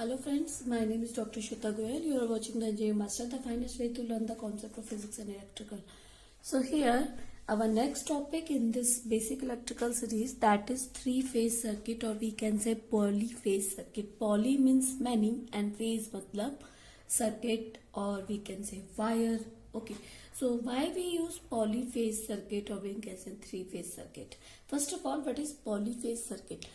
Hello friends, my name is Dr. Shweta Goyal. You are watching the Engineering Master, the finest way to learn the concept of physics and electrical. So here, our next topic in this basic electrical series, that is three-phase circuit, or we can say polyphase circuit. Poly means many and phase matlab circuit, or we can say wire. Okay, so why we use polyphase circuit, or we can say three-phase circuit? First of all, what is polyphase circuit?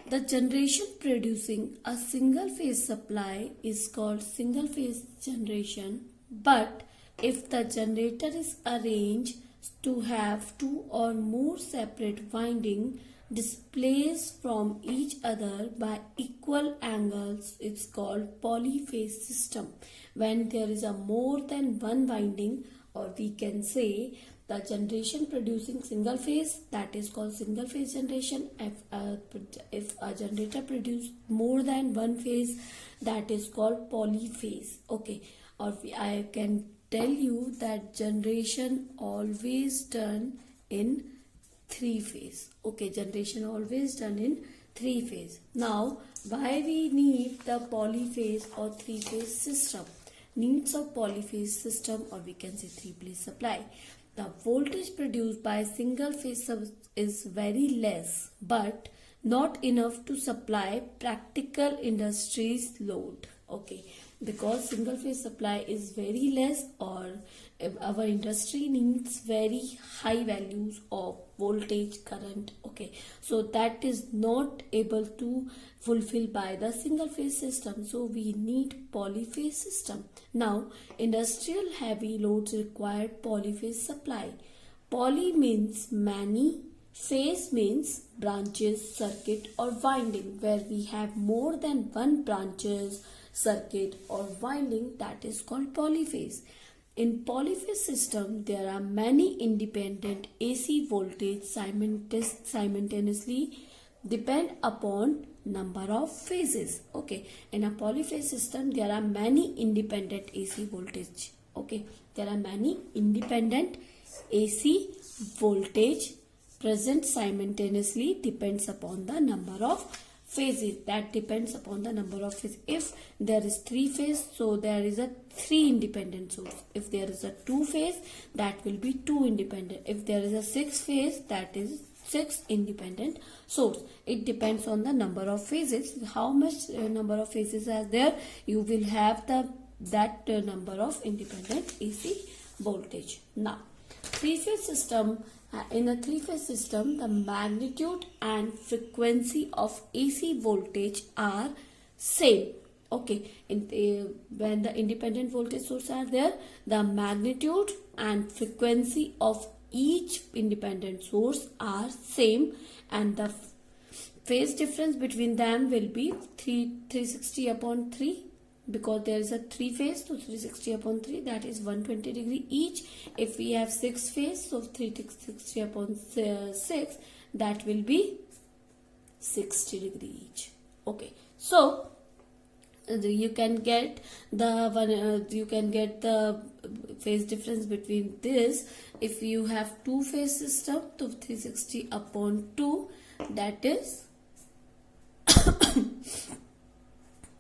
The generation producing a single phase supply is called single phase generation, but if the generator is arranged to have two or more separate windings displaced from each other by equal angles, it's called polyphase system. When there is a more than one winding, or we can say the generation producing single phase, that is called single phase generation. If a generator produce more than one phase, that is called polyphase. Okay, or I can tell you that generation always done in three phase. Okay, generation always done in three phase. Now, why we need the polyphase or three phase system? Needs of polyphase system, or we can say three phase supply. The voltage produced by single phase is very less, but not enough to supply practical industries load. Okay, because single phase supply is very less, or our industry needs very high values of voltage current. Okay, so that is not able to fulfill by the single phase system, so we need polyphase system. Now, industrial heavy loads require polyphase supply. Poly means many, phase means branches, circuit or winding. Where we have more than one branches, circuit or winding, that is called polyphase. In polyphase system, there are many independent AC voltage simultaneously depend upon number of phases. Okay, in a polyphase system, there are many independent AC voltage. Okay, there are many independent AC voltage present simultaneously depends upon the number of phases. That depends upon the number of phases. If there is three phase, so there is a three independent source. If there is a two phase, that will be two independent. If there is a six phase, that is six independent source. It depends on the number of phases. How much number of phases are there, you will have that number of independent AC voltage. Now, three-phase system. In a three-phase system, the magnitude and frequency of AC voltage are same. Okay, when the independent voltage sources are there, the magnitude and frequency of each independent source are same, and the phase difference between them will be 360 upon 3. Because there is a three phase, so 360 upon 3, that is 120 degree each. If we have six phase, so 360 upon 6, that will be 60 degree each. Okay, so you can get the phase difference between this. If you have two phase system, so 360 upon 2, that is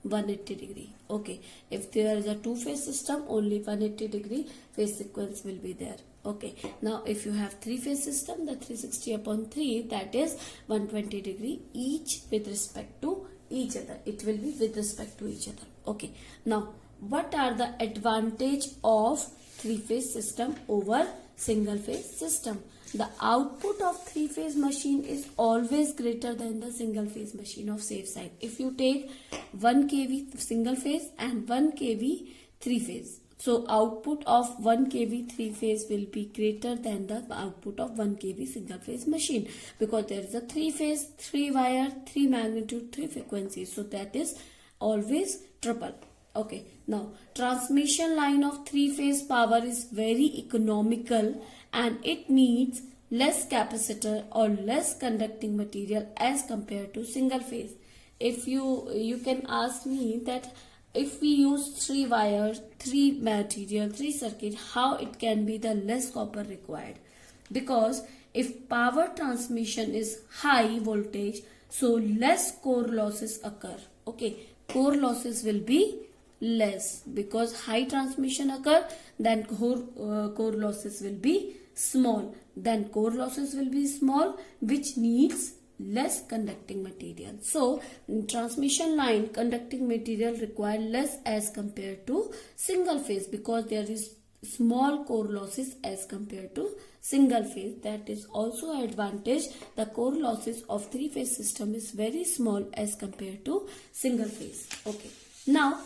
180 degree. Okay, if there is a two phase system, only 180 degree phase sequence will be there. Okay, now if you have three phase system, the 360 upon 3, that is 120 degree each with respect to each other. It will be with respect to each other. Okay, now what are the advantage of three phase system over single phase system? The output of three phase machine is always greater than the single phase machine of safe side. If you take 1 kV single phase and 1 kV three phase, so output of 1 kV three phase will be greater than the output of 1 kV single phase machine, because there is a three phase, three wire, three magnitude, three frequencies, so that is always triple. Okay, now transmission line of three phase power is very economical, and it needs less capacitor or less conducting material as compared to single phase. If you can ask me that if we use three wires, three material, three circuit, how it can be the less copper required? Because if power transmission is high voltage, so less core losses occur. Okay, core losses will be less because high transmission occur, then core losses will be small, then core losses will be small, which needs less conducting material. So transmission line conducting material require less as compared to single phase because there is small core losses as compared to single phase. That is also an advantage. The core losses of three phase system is very small as compared to single phase. Okay, now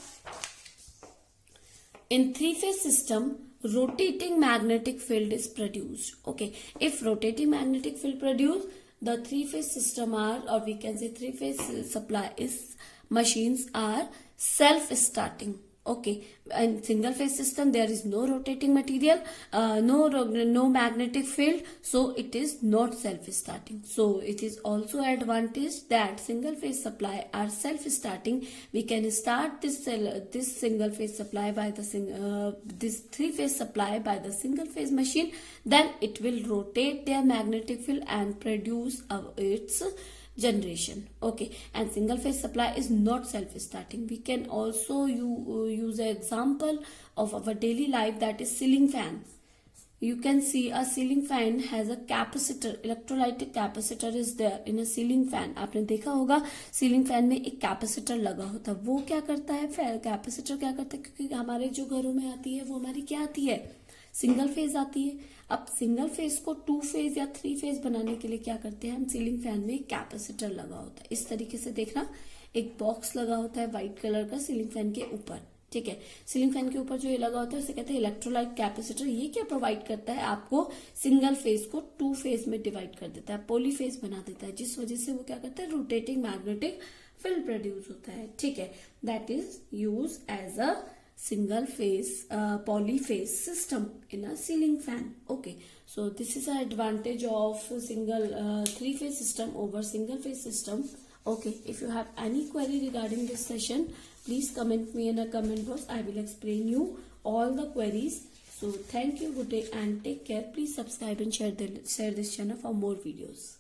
in three phase system, rotating magnetic field is produced. Okay, if rotating magnetic field produced, the three phase system are, or we can say three phase supply is machines are self starting. Okay, in single phase system there is no rotating material, no magnetic field, so it is not self starting. So it is also advantage that single phase supply are self starting. We can start this single phase supply by the this three phase supply by the single phase machine, then it will rotate their magnetic field and produce its generation. Okay, and single phase supply is not self starting. We can also use an example of our daily life, that is ceiling fan. You can see a ceiling fan has a capacitor, electrolytic capacitor is there in a ceiling fan. आपने देखा होगा ceiling fan में एक capacitor लगा होता है. वो क्या करता है, capacitor क्या करता है, क्योंकि हमारे जो घरों में आती है वो हमारी क्या आती है, सिंगल फेज आती है. अब सिंगल फेज को टू फेज या थ्री फेज बनाने के लिए क्या करते हैं हम, सीलिंग फैन में कैपेसिटर लगा होता है. इस तरीके से देखना, एक बॉक्स लगा होता है व्हाइट कलर का सीलिंग फैन के ऊपर. ठीक है, सीलिंग फैन के ऊपर जो ये लगा होता है उसे कहते हैं इलेक्ट्रोलाइट कैपेसिटर. ये क्या प्रोवाइड करता है, आपको सिंगल फेज को टू फेज में डिवाइड कर देता है, पॉलीफेज बना देता है, जिस वजह से वो क्या करता है, रोटेटिंग मैग्नेटिक फील्ड प्रोड्यूस होता है. ठीक है, that is use as a single phase polyphase system in a ceiling fan. Okay, so this is an advantage of single three phase system over single phase system. Okay, if you have any query regarding this session, please comment me in a comment box. I will explain you all the queries. So thank you, good day and take care. Please subscribe and share this channel for more videos.